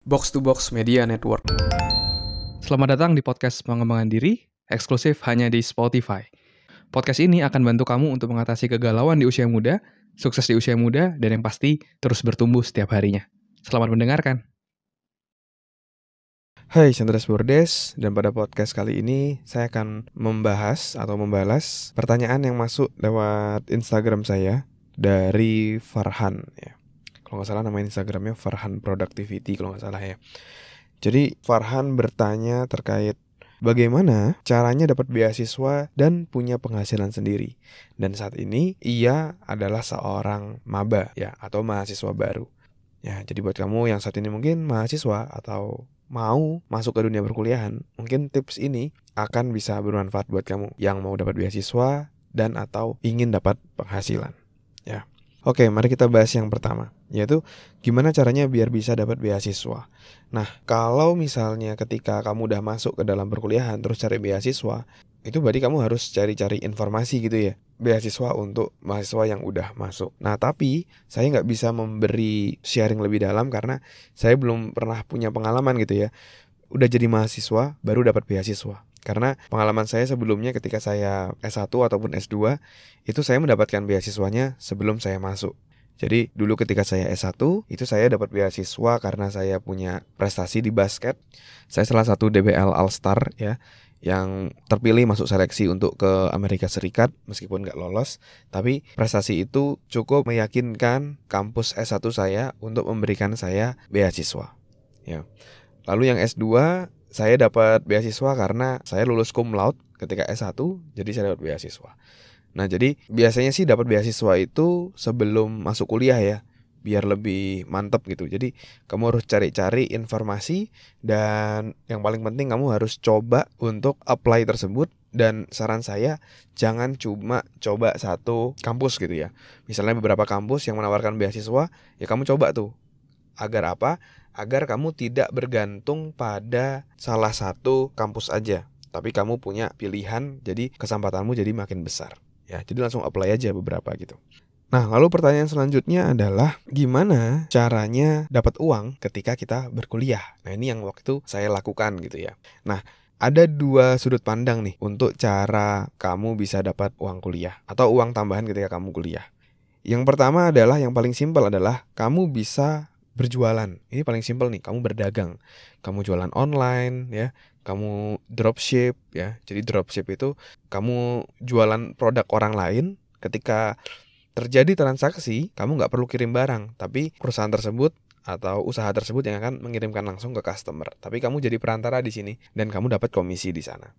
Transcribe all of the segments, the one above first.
Box to Box Media Network. Selamat datang di podcast pengembangan diri, eksklusif hanya di Spotify. Podcast ini akan bantu kamu untuk mengatasi kegalauan di usia muda, sukses di usia muda, dan yang pasti terus bertumbuh setiap harinya. Selamat mendengarkan. Hai, Chandras Bordes, dan pada podcast kali ini saya akan membahas atau membalas pertanyaan yang masuk lewat Instagram saya dari Farhan ya. Kalau nggak salah nama Instagramnya Farhan Productivity kalau nggak salah ya. Jadi Farhan bertanya terkait bagaimana caranya dapat beasiswa dan punya penghasilan sendiri. Dan saat ini ia adalah seorang maba ya atau mahasiswa baru. Ya, jadi buat kamu yang saat ini mungkin mahasiswa atau mau masuk ke dunia perkuliahan, mungkin tips ini akan bisa bermanfaat buat kamu yang mau dapat beasiswa dan atau ingin dapat penghasilan. Ya. Oke, mari kita bahas yang pertama, yaitu gimana caranya biar bisa dapat beasiswa. Nah, kalau misalnya ketika kamu udah masuk ke dalam perkuliahan terus cari beasiswa, itu berarti kamu harus cari-cari informasi gitu ya, beasiswa untuk mahasiswa yang udah masuk. Nah, tapi saya nggak bisa memberi sharing lebih dalam karena saya belum pernah punya pengalaman gitu ya. Udah jadi mahasiswa, baru dapat beasiswa. Karena pengalaman saya sebelumnya ketika saya S1 ataupun S2, itu saya mendapatkan beasiswanya sebelum saya masuk. Jadi dulu ketika saya S1, itu saya dapat beasiswa karena saya punya prestasi di basket. Saya salah satu DBL All-Star ya, yang terpilih masuk seleksi untuk ke Amerika Serikat meskipun nggak lolos. Tapi prestasi itu cukup meyakinkan kampus S1 saya untuk memberikan saya beasiswa. Ya. Lalu yang S2 saya dapat beasiswa karena saya lulus cum laude ketika S1, jadi saya dapat beasiswa. Nah, jadi biasanya sih dapat beasiswa itu sebelum masuk kuliah ya, biar lebih mantep gitu. Jadi kamu harus cari-cari informasi dan yang paling penting kamu harus coba untuk apply tersebut. Dan saran saya jangan cuma coba satu kampus gitu ya. Misalnya beberapa kampus yang menawarkan beasiswa, ya kamu coba tuh. Agar apa? Agar kamu tidak bergantung pada salah satu kampus aja, tapi kamu punya pilihan, jadi kesempatanmu jadi makin besar. Ya, jadi langsung apply aja beberapa gitu. Nah, lalu pertanyaan selanjutnya adalah gimana caranya dapat uang ketika kita berkuliah? Nah, ini yang waktu saya lakukan gitu ya. Nah, ada dua sudut pandang nih untuk cara kamu bisa dapat uang kuliah atau uang tambahan ketika kamu kuliah. Yang pertama adalah, yang paling simpel adalah kamu bisa berjualan. Ini paling simpel nih, kamu berdagang. Kamu jualan online ya, kamu dropship ya. Jadi dropship itu kamu jualan produk orang lain, ketika terjadi transaksi, kamu nggak perlu kirim barang, tapi perusahaan tersebut atau usaha tersebut yang akan mengirimkan langsung ke customer. Tapi kamu jadi perantara di sini dan kamu dapat komisi di sana.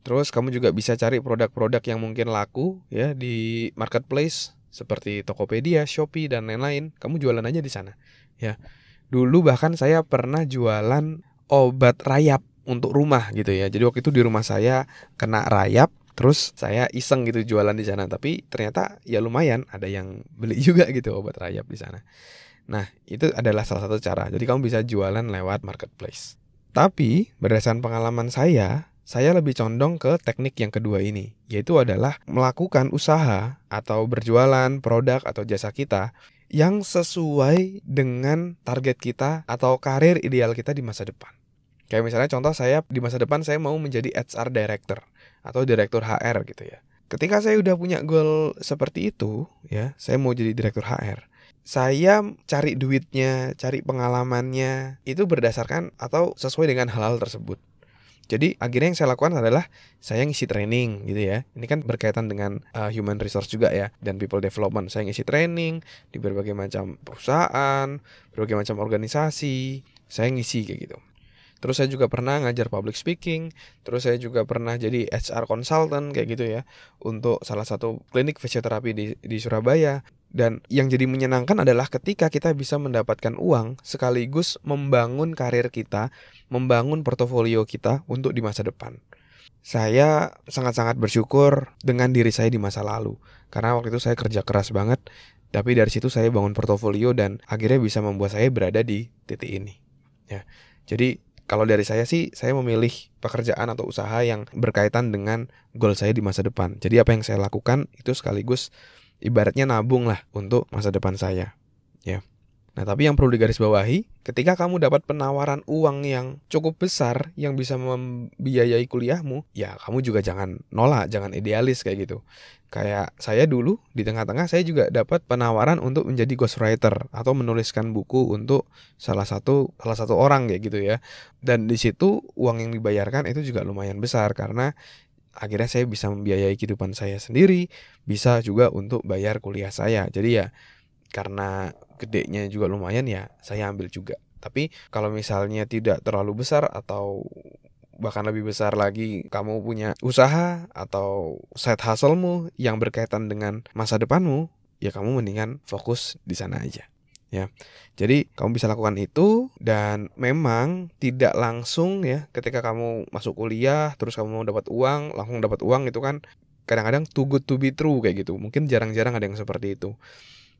Terus kamu juga bisa cari produk-produk yang mungkin laku ya di marketplace seperti Tokopedia, Shopee dan lain-lain. Kamu jualan aja di sana. Ya. Dulu bahkan saya pernah jualan obat rayap untuk rumah gitu ya. Jadi waktu itu di rumah saya kena rayap, terus saya iseng gitu jualan di sana. Tapi ternyata ya lumayan, ada yang beli juga gitu obat rayap di sana. Nah, itu adalah salah satu cara. Jadi kamu bisa jualan lewat marketplace. Tapi berdasarkan pengalaman saya lebih condong ke teknik yang kedua ini, yaitu adalah melakukan usaha atau berjualan produk atau jasa kita yang sesuai dengan target kita atau karir ideal kita di masa depan. Kayak misalnya contoh, saya di masa depan saya mau menjadi HR Director atau Direktur HR gitu ya. Ketika saya udah punya goal seperti itu ya, saya mau jadi Direktur HR. Saya cari duitnya, cari pengalamannya, itu berdasarkan atau sesuai dengan hal-hal tersebut. Jadi akhirnya yang saya lakukan adalah saya ngisi training gitu ya. Ini kan berkaitan dengan human resource juga ya, dan people development. Saya ngisi training di berbagai macam perusahaan, berbagai macam organisasi. Saya ngisi kayak gitu. Terus saya juga pernah ngajar public speaking. Terus saya juga pernah jadi HR consultant kayak gitu ya, untuk salah satu klinik fisioterapi di Surabaya. Dan yang jadi menyenangkan adalah ketika kita bisa mendapatkan uang sekaligus membangun karir kita, membangun portofolio kita untuk di masa depan. Saya sangat-sangat bersyukur dengan diri saya di masa lalu, karena waktu itu saya kerja keras banget, tapi dari situ saya bangun portofolio dan akhirnya bisa membuat saya berada di titik ini. Ya, jadi kalau dari saya sih, saya memilih pekerjaan atau usaha yang berkaitan dengan goal saya di masa depan. Jadi apa yang saya lakukan itu sekaligus ibaratnya nabung lah untuk masa depan saya. Ya. Nah, tapi yang perlu digarisbawahi, ketika kamu dapat penawaran uang yang cukup besar yang bisa membiayai kuliahmu, ya kamu juga jangan nolak, jangan idealis kayak gitu. Kayak saya dulu di tengah-tengah saya juga dapat penawaran untuk menjadi ghostwriter atau menuliskan buku untuk salah satu orang kayak gitu ya. Dan di situ uang yang dibayarkan itu juga lumayan besar karena akhirnya saya bisa membiayai kehidupan saya sendiri, bisa juga untuk bayar kuliah saya. Jadi ya karena gedenya juga lumayan ya saya ambil juga. Tapi kalau misalnya tidak terlalu besar atau bahkan lebih besar lagi, kamu punya usaha atau side hustle-mu yang berkaitan dengan masa depanmu, ya kamu mendingan fokus di sana aja. Ya, jadi kamu bisa lakukan itu dan memang tidak langsung ya ketika kamu masuk kuliah terus kamu mau dapat uang langsung dapat uang, itu kan kadang-kadang too good to be true kayak gitu. Mungkin jarang-jarang ada yang seperti itu.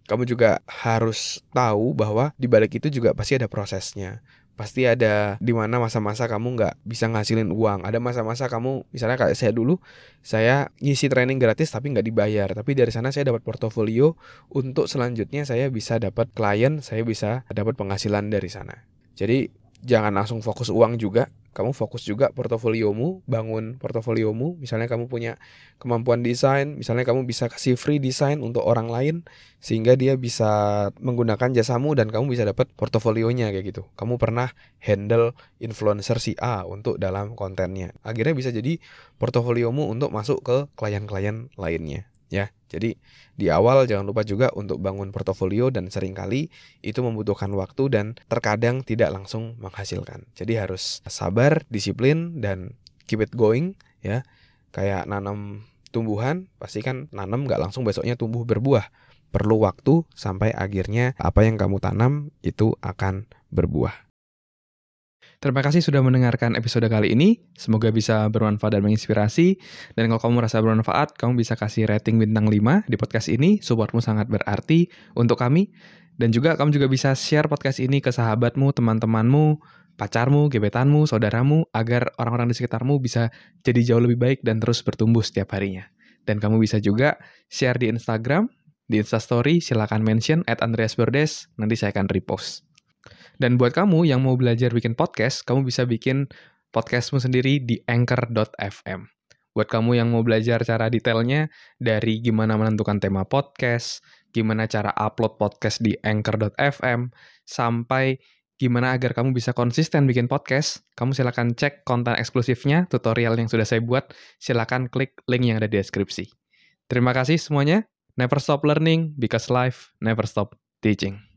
Kamu juga harus tahu bahwa di balik itu juga pasti ada prosesnya. Pasti ada di mana masa-masa kamu nggak bisa ngasilin uang. Ada masa-masa kamu, misalnya kayak saya dulu, saya ngisi training gratis tapi nggak dibayar. Tapi dari sana saya dapat portofolio untuk selanjutnya saya bisa dapat klien, saya bisa dapat penghasilan dari sana. Jadi jangan langsung fokus uang juga. Kamu fokus juga portofoliomu, bangun portofoliomu. Misalnya kamu punya kemampuan desain, misalnya kamu bisa kasih free desain untuk orang lain sehingga dia bisa menggunakan jasamu dan kamu bisa dapat portofolionya kayak gitu. Kamu pernah handle influencer si A untuk dalam kontennya. Akhirnya bisa jadi portofoliomu untuk masuk ke klien-klien lainnya. Ya, jadi di awal jangan lupa juga untuk bangun portofolio dan seringkali itu membutuhkan waktu dan terkadang tidak langsung menghasilkan. Jadi harus sabar, disiplin dan keep it going ya. Kayak nanam tumbuhan, pasti kan nanam nggak langsung besoknya tumbuh berbuah. Perlu waktu sampai akhirnya apa yang kamu tanam itu akan berbuah. Terima kasih sudah mendengarkan episode kali ini. Semoga bisa bermanfaat dan menginspirasi. Dan kalau kamu merasa bermanfaat, kamu bisa kasih rating bintang 5 di podcast ini. Supportmu sangat berarti untuk kami. Dan juga kamu juga bisa share podcast ini ke sahabatmu, teman-temanmu, pacarmu, gebetanmu, saudaramu, agar orang-orang di sekitarmu bisa jadi jauh lebih baik dan terus bertumbuh setiap harinya. Dan kamu bisa juga share di Instagram, di Instastory, silakan mention @andreasberdes, nanti saya akan repost. Dan buat kamu yang mau belajar bikin podcast, kamu bisa bikin podcastmu sendiri di anchor.fm. Buat kamu yang mau belajar cara detailnya, dari gimana menentukan tema podcast, gimana cara upload podcast di anchor.fm, sampai gimana agar kamu bisa konsisten bikin podcast, kamu silakan cek konten eksklusifnya, tutorial yang sudah saya buat, silakan klik link yang ada di deskripsi. Terima kasih semuanya. Never stop learning, because life never stop teaching.